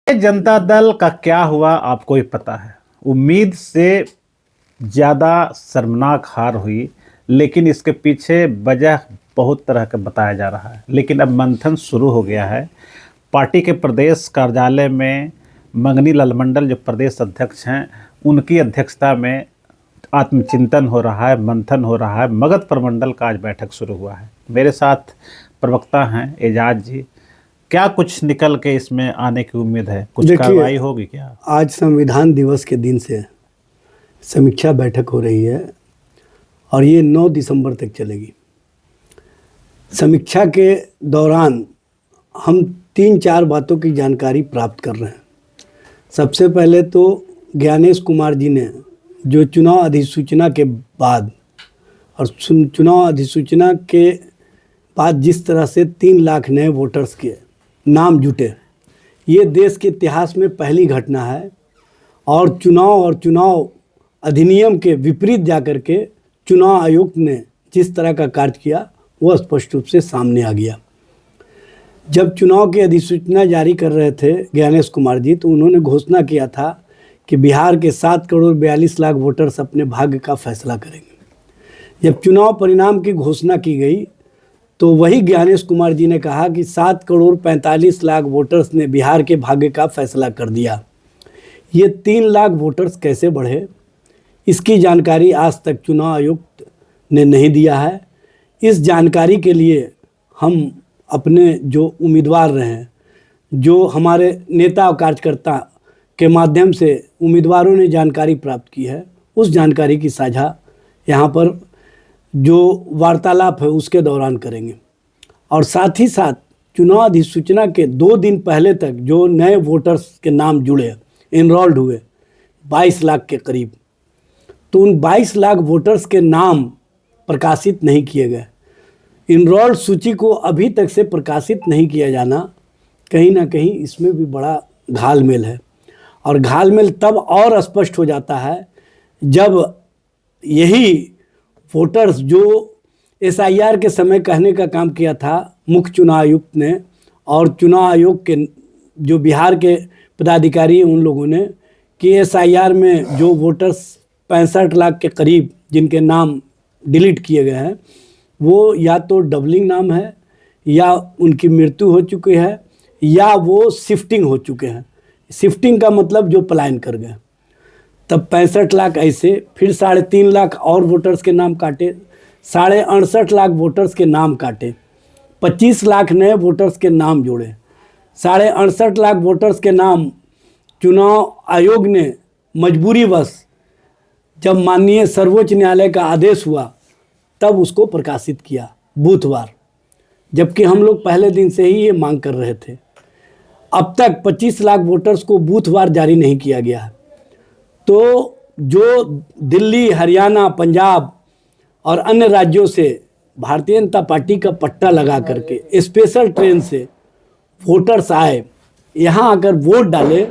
जनता दल का क्या हुआ आपको ही पता है। उम्मीद से ज़्यादा शर्मनाक हार हुई, लेकिन इसके पीछे वजह बहुत तरह का बताया जा रहा है। लेकिन अब मंथन शुरू हो गया है। पार्टी के प्रदेश कार्यालय में मंगनी लाल मंडल जो प्रदेश अध्यक्ष हैं, उनकी अध्यक्षता में आत्मचिंतन हो रहा है, मंथन हो रहा है। मगध प्रमंडल का आज बैठक शुरू हुआ है। मेरे साथ प्रवक्ता हैं एजाज जी। क्या कुछ निकल के इसमें आने की उम्मीद है? कुछ कार्रवाई होगी क्या? आज संविधान दिवस के दिन से समीक्षा बैठक हो रही है और ये 9 दिसंबर तक चलेगी। समीक्षा के दौरान हम 3-4 बातों की जानकारी प्राप्त कर रहे हैं। सबसे पहले तो ज्ञानेश कुमार जी ने जो चुनाव अधिसूचना के बाद और चुनाव अधिसूचना के बाद जिस तरह से 3 लाख नए वोटर्स के नाम जुटे, ये देश के इतिहास में पहली घटना है। और चुनाव अधिनियम के विपरीत जाकर के चुनाव आयोग ने जिस तरह का कार्य किया वह स्पष्ट रूप से सामने आ गया। जब चुनाव की अधिसूचना जारी कर रहे थे ज्ञानेश कुमार जी, तो उन्होंने घोषणा किया था कि बिहार के 7 करोड़ 42 लाख वोटर्स अपने भाग्य का फैसला करेंगे। जब चुनाव परिणाम की घोषणा की गई तो वही ज्ञानेश कुमार जी ने कहा कि 7 करोड़ 45 लाख वोटर्स ने बिहार के भाग्य का फैसला कर दिया। ये 3 लाख वोटर्स कैसे बढ़े, इसकी जानकारी आज तक चुनाव आयोग ने नहीं दिया है। इस जानकारी के लिए हम अपने जो उम्मीदवार रहे हैं, जो हमारे नेता और कार्यकर्ता के माध्यम से उम्मीदवारों ने जानकारी प्राप्त की है, उस जानकारी की साझा यहाँ पर जो वार्तालाप है उसके दौरान करेंगे। और साथ ही साथ चुनाव अधिसूचना के 2 दिन पहले तक जो नए वोटर्स के नाम जुड़े, इनरोल्ड हुए 22 लाख के करीब, तो उन 22 लाख वोटर्स के नाम प्रकाशित नहीं किए गए। इनरोल्ड सूची को अभी तक से प्रकाशित नहीं किया जाना कहीं ना कहीं इसमें भी बड़ा घालमेल है। और घालमेल तब और स्पष्ट हो जाता है जब यही वोटर्स जो SIR के समय कहने का काम किया था मुख्य चुनाव आयुक्त ने और चुनाव आयोग के जो बिहार के पदाधिकारी हैं उन लोगों ने, कि SIR में जो वोटर्स 65 लाख के करीब जिनके नाम डिलीट किए गए हैं, वो या तो डबलिंग नाम है, या उनकी मृत्यु हो चुकी है, या वो शिफ्टिंग हो चुके हैं। शिफ्टिंग का मतलब जो पलायन कर गए। तब 65 लाख ऐसे, फिर 3.5 लाख और वोटर्स के नाम काटे, 68.5 लाख वोटर्स के नाम काटे, 25 लाख नए वोटर्स के नाम जोड़े, 68.5 लाख वोटर्स के नाम चुनाव आयोग ने मजबूरीवश जब माननीय सर्वोच्च न्यायालय का आदेश हुआ तब उसको प्रकाशित किया बूथवार, जबकि हम लोग पहले दिन से ही ये मांग कर रहे थे। अब तक 25 लाख वोटर्स को बूथवार जारी नहीं किया गया है। तो जो दिल्ली, हरियाणा, पंजाब और अन्य राज्यों से भारतीय जनता पार्टी का पट्टा लगा करके स्पेशल ट्रेन से वोटर्स आए, यहाँ आकर वोट डाले,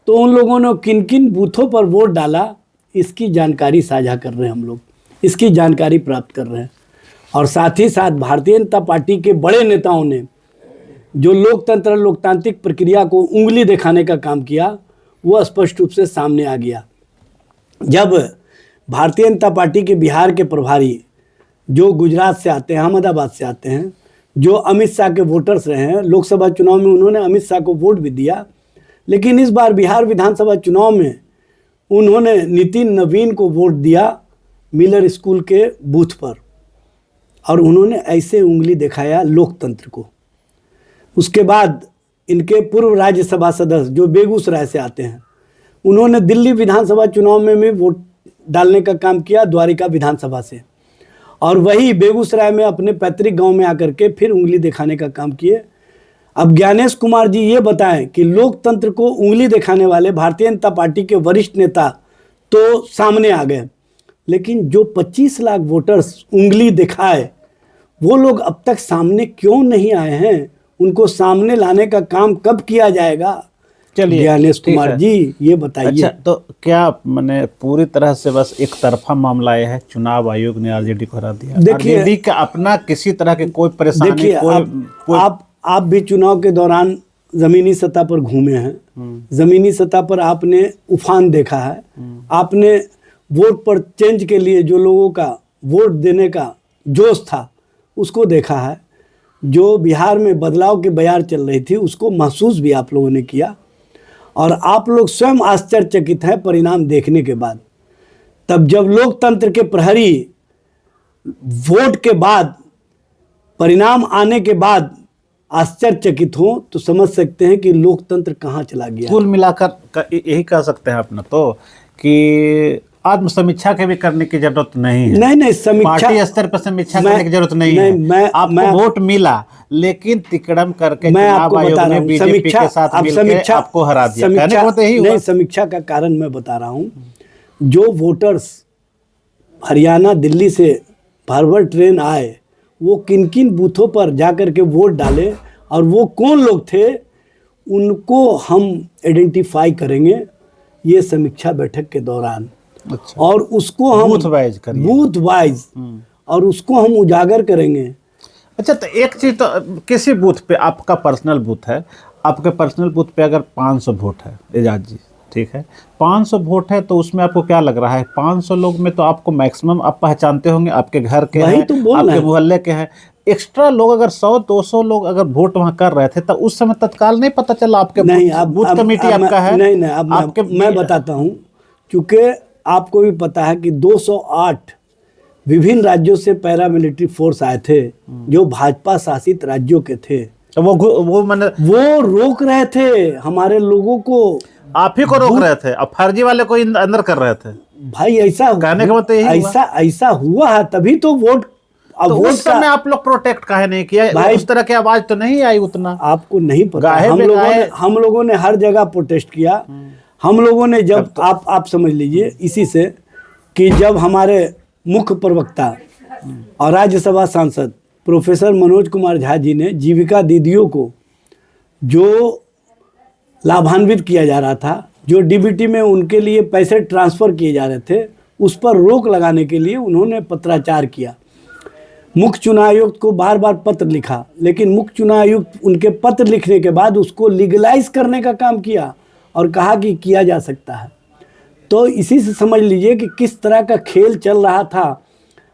तो उन लोगों ने किन किन बूथों पर वोट डाला इसकी जानकारी साझा कर रहे हैं। हम लोग इसकी जानकारी प्राप्त कर रहे हैं। और साथ ही साथ भारतीय जनता पार्टी के बड़े नेताओं ने जो लोकतांत्रिक प्रक्रिया को उंगली दिखाने का काम किया, वो स्पष्ट रूप से सामने आ गया। जब भारतीय जनता पार्टी के बिहार के प्रभारी जो गुजरात से आते हैं, अहमदाबाद से आते हैं, जो अमित शाह के वोटर्स रहे हैं, लोकसभा चुनाव में उन्होंने अमित शाह को वोट भी दिया, लेकिन इस बार बिहार विधानसभा चुनाव में उन्होंने नितिन नवीन को वोट दिया मिलर स्कूल के बूथ पर, और उन्होंने ऐसे उंगली दिखाया लोकतंत्र को। उसके बाद इनके पूर्व राज्यसभा सदस्य जो बेगूसराय से आते हैं, उन्होंने दिल्ली विधानसभा चुनाव में भी वोट डालने का काम किया द्वारिका विधानसभा से, और वही बेगूसराय में अपने पैतृक गांव में आकर के फिर उंगली दिखाने का काम किए। अब ज्ञानेश कुमार जी ये बताएं कि लोकतंत्र को उंगली दिखाने वाले भारतीय जनता पार्टी के वरिष्ठ नेता तो सामने आ गए, लेकिन जो 25 लाख वोटर्स उंगली दिखाए वो लोग अब तक सामने क्यों नहीं आए हैं? उनको सामने लाने का काम कब किया जाएगा? चलिए ज्ञानेश कुमार जी ये बताइए। अच्छा, तो क्या मैंने पूरी तरह से बस एक तरफा मामला है, चुनाव आयोग ने RJD को हरा दिया? देखिए, RJD का अपना किसी तरह के कोई परेशानी, देखिए, आप भी चुनाव के दौरान ज़मीनी सतह पर घूमे हैं, ज़मीनी सतह पर आपने उफान देखा है, आपने वोट पर चेंज के लिए जो लोगों का वोट देने का जोश था उसको देखा है, जो बिहार में बदलाव की बयार चल रही थी उसको महसूस भी आप लोगों ने किया, और आप लोग स्वयं आश्चर्यचकित हैं परिणाम देखने के बाद। तब जब लोकतंत्र के प्रहरी वोट के बाद, परिणाम आने के बाद आश्चर्यचकित हो तो समझ सकते हैं कि लोकतंत्र कहाँ चला गया। कुल मिलाकर यही कह सकते हैं अपना तो कि आत्मसमीक्षा के भी करने की जरूरत नहीं है। नहीं समीक्षा, पार्टी स्तर पर समीक्षा करने की जरूरत नहीं है। आपको वोट मिला लेकिन तिकड़म करके मैं चुनाव आपको आयोग बता रहा ने हूँ, बीजेपी के साथ मिलकर आपको हरा दिया। कहने का मतलब यही हुआ। नहीं, समीक्षा का कारण मैं बता रहा हूँ। जो वोटर्स हरियाणा दिल्ली से फॉरवर्ड ट्रेन आए वो किन किन बूथों पर जाकर के वोट डाले और वो कौन लोग थे उनको हम आइडेंटिफाई करेंगे ये समीक्षा बैठक के दौरान। अच्छा। और उसको हम बूथ वाइज और उसको हम उजागर करेंगे। अच्छा, तो एक चीज तो किसी बूथ पे आपका पर्सनल बूथ है, आपके पर्सनल बूथ पे अगर 500 वोट है एजाज जी, ठीक है, 500 वोट है तो उसमें आपको क्या लग रहा है 500 लोग में तो आपको मैक्सिमम आप पहचानते होंगे, आपके घर के हैं, तो आपके मोहल्ले के हैं। एक्स्ट्रा लोग अगर 100-200 लोग अगर वोट वहां कर रहे थे तो उस समय तत्काल नहीं पता चला आपके बूथ कमेटी आपका है? नहीं, अब मैं बताता हूँ, क्योंकि आपको भी पता है कि 208 विभिन्न राज्यों से पैरामिलिट्री फोर्स आए थे जो भाजपा शासित राज्यों के थे। तो वो रोक रहे थे हमारे लोगों को। आप ही को रोक रहे थे और फर्जी वाले को अंदर कर रहे थे। भाई ऐसा कहने का मतलब यही ऐसा हुआ है, तभी तो वोट। अब तो उस समय आप लोग प्रोटेक्ट काहे नहीं किया? भाई उस तरह की आवाज तो नहीं आई उतना। आपको नहीं पता, हम लोगों ने हर जगह प्रोटेस्ट किया। हम लोगों ने जब तो आप समझ लीजिए इसी से कि जब हमारे मुख्य प्रवक्ता और राज्यसभा सांसद प्रोफेसर मनोज कुमार झा जी ने जीविका दीदियों को जो लाभान्वित किया जा रहा था, जो डीबीटी में उनके लिए पैसे ट्रांसफ़र किए जा रहे थे, उस पर रोक लगाने के लिए उन्होंने पत्राचार किया। मुख्य चुनाव आयुक्त को बार बार पत्र लिखा, लेकिन मुख्य चुनाव आयुक्त उनके पत्र लिखने के बाद उसको लीगलाइज करने का काम किया और कहा कि किया जा सकता है। तो इसी से समझ लीजिए कि किस तरह का खेल चल रहा था।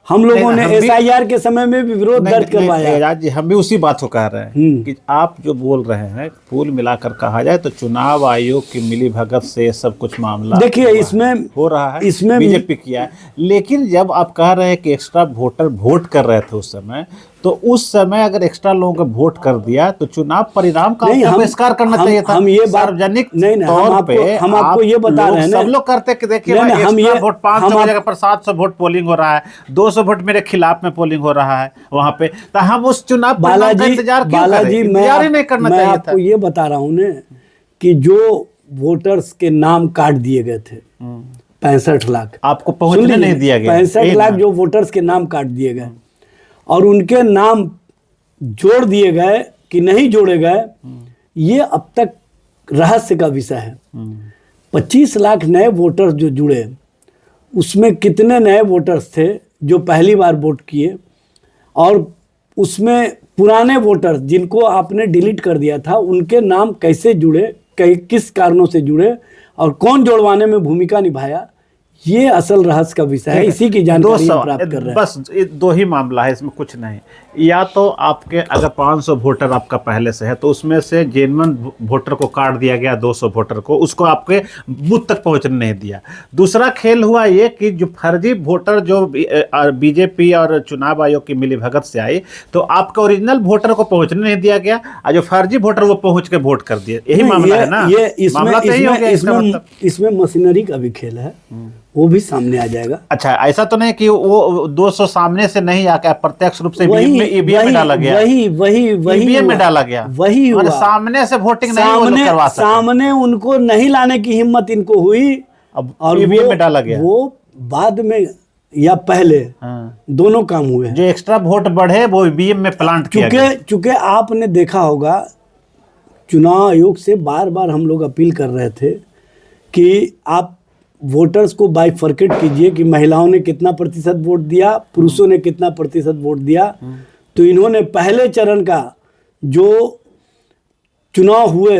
हम लोगों ने एसआईआर के समय में भी विरोध दर्ज करवाया। जी, हम भी उसी बात को कह रहे हैं कि आप जो बोल रहे हैं कुल मिलाकर कहा जाए तो चुनाव आयोग की मिलीभगत से सब कुछ मामला देखिए इसमें हो रहा है, इसमें बीजेपी किया है। लेकिन जब आप कह रहे हैं कि एक्स्ट्रा वोटर वोट कर रहे थे उस समय, तो उस समय अगर एक्स्ट्रा लोगों को वोट कर दिया तो चुनाव परिणाम का बहिष्कार करना चाहिए था। हम ये सार्वजनिक तौर पे हम आपको ये बता रहे हैं, सब लोग करते कि देखिए हम ये वोट 500 की जगह पर 700 वोट पोलिंग हो रहा है, 200 वोट मेरे खिलाफ में पोलिंग हो रहा है वहां पे, तो हम उस चुनाव परिणाम का इंतजार क्यों करें? इंतजार ही नहीं करना चाहिए था। मैं आपको ये बता रहा हूँ ना कि जो वोटर्स के नाम काट दिए गए थे 65 लाख, आपको पहुंचने नहीं दिया गया। 65 लाख जो वोटर्स के नाम काट दिए गए और उनके नाम जोड़ दिए गए कि नहीं जोड़े गए, ये अब तक रहस्य का विषय है। 25 लाख नए वोटर्स जो जुड़े, उसमें कितने नए वोटर्स थे जो पहली बार वोट किए, और उसमें पुराने वोटर्स जिनको आपने डिलीट कर दिया था उनके नाम कैसे जुड़े, किस कारणों से जुड़े और कौन जोड़वाने में भूमिका निभाया, ये असल रहस्य का विषय है। इसी की जानकारी प्राप्त कर रहे हैं। बस दो ही मामला है, इसमें कुछ नहीं। या तो आपके अगर 500 वोटर आपका पहले से है तो उसमें से जेन्युइन वोटर को काट दिया गया, 200 वोटर को उसको आपके बूथ तक पहुंचने नहीं दिया। दूसरा खेल हुआ ये कि जो फर्जी वोटर जो बीजेपी और चुनाव आयोग की मिलीभगत से आई, तो आपके ओरिजिनल वोटर को पहुंचने नहीं दिया गया और जो फर्जी वोटर वो पहुंच के वोट कर दिए। यही मामला है ना? इसमें मशीनरी का भी खेल है, वो भी सामने आ जाएगा। अच्छा, ऐसा तो नहीं कि वो 200 सामने से नहीं आकर प्रत्यक्ष रूप से ईवीएम में डाला गया। वही ईवीएम में डाला गया, वही हुआ। सामने से वोटिंग नहीं वो लोग करवा सकते। सामने उनको नहीं लाने की हिम्मत इनको हुई और ईवीएम में डाला गया। वो बाद में या पहले दोनों काम हुए। जो एक्स्ट्रा वोट बढ़े वो ईवीएम में प्लांट किया गया। चूंकि आपने देखा होगा चुनाव आयोग से बार बार हम लोग अपील कर रहे थे कि आप वोटर्स को बाइफर्केट कीजिए कि महिलाओं ने कितना प्रतिशत वोट दिया, पुरुषों ने कितना प्रतिशत वोट दिया। तो इन्होंने पहले चरण का जो चुनाव हुए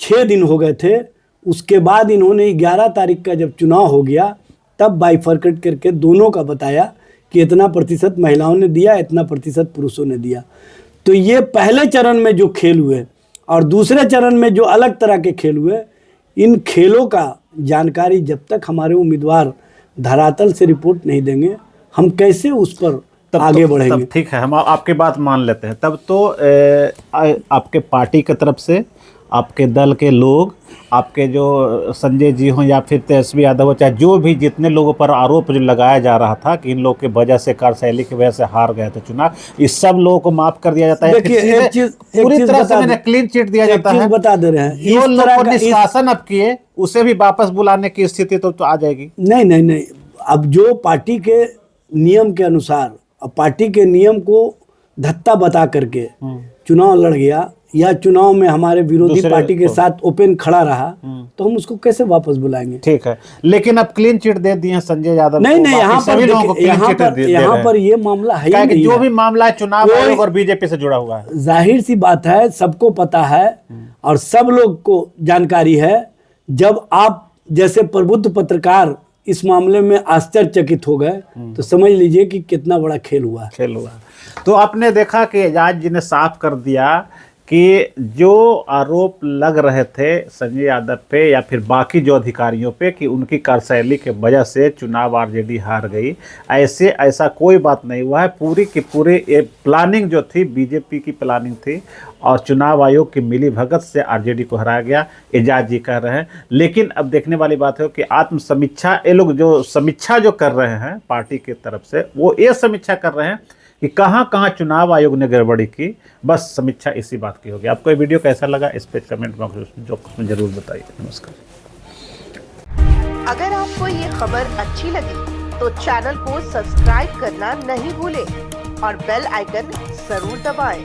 6 दिन हो गए थे, उसके बाद इन्होंने 11 तारीख का जब चुनाव हो गया तब बाइफरकेट करके दोनों का बताया कि इतना प्रतिशत महिलाओं ने दिया, इतना प्रतिशत पुरुषों ने दिया। तो ये पहले चरण में जो खेल हुए और दूसरे चरण में जो अलग तरह के खेल हुए, इन खेलों का जानकारी जब तक हमारे उम्मीदवार धरातल से रिपोर्ट नहीं देंगे, हम कैसे उस पर आगे बढ़ेंगे। तब ठीक है, हम आपकी बात मान लेते हैं। तब तो आपके पार्टी की तरफ से, आपके दल के लोग, आपके जो संजय जी हों या फिर तेजस्वी यादव हो, चाहे जो भी जितने लोगों पर आरोप जो लगाया जा रहा था कि इन लोगों की वजह से, कार्यशैली की वजह से हार गए थे चुनाव, इस सब लोगों को माफ कर दिया जाता है। देखिए एक चीज पूरी तरह से मैंने क्लीन चिट दिया जाता है। बता दे रहे हैं, जो लोग निष्कासन अब किए उसे भी वापस बुलाने की स्थिति तो आ जाएगी। नहीं, अब जो पार्टी के नियम के अनुसार, अब पार्टी के नियम को धत्ता बता करके चुनाव लड़ गया या चुनाव में हमारे विरोधी पार्टी के साथ ओपन खड़ा रहा, तो हम उसको कैसे वापस बुलाएंगे। ठीक है, लेकिन अब क्लीन चिट दे दिए संजय यादव। नहीं, यहाँ पर ये मामला है ही नहीं। जो भी मामला है चुनाव आयोग और बीजेपी से जुड़ा हुआ है, जाहिर सी बात है, सबको पता है और सब लोग को जानकारी है। जब आप जैसे प्रबुद्ध पत्रकार इस मामले में आश्चर्यचकित हो गए तो समझ लीजिए कि कितना बड़ा खेल हुआ। तो आपने देखा कि एजाज जी ने साफ कर दिया कि जो आरोप लग रहे थे संजय यादव पे या फिर बाकी जो अधिकारियों पे कि उनकी कार्यशैली के वजह से चुनाव आरजेडी हार गई, ऐसा कोई बात नहीं हुआ है। पूरी की पूरी प्लानिंग जो थी बीजेपी की प्लानिंग थी और चुनाव आयोग की मिली भगत से आरजेडी को हराया गया, एजाज जी कह रहे हैं। लेकिन अब देखने वाली बात है कि आत्म समीक्षा, ये लोग जो समीक्षा जो कर रहे हैं पार्टी की तरफ से, वो ये समीक्षा कर रहे हैं कि कहाँ कहाँ चुनाव आयोग ने गड़बड़ी की। बस समीक्षा इसी बात की होगी। आपको ये वीडियो कैसा लगा इस पे कमेंट बॉक्स में जरूर बताइए। नमस्कार। अगर आपको ये खबर अच्छी लगी तो चैनल को सब्सक्राइब करना नहीं भूलें और बेल आइकन जरूर दबाएं।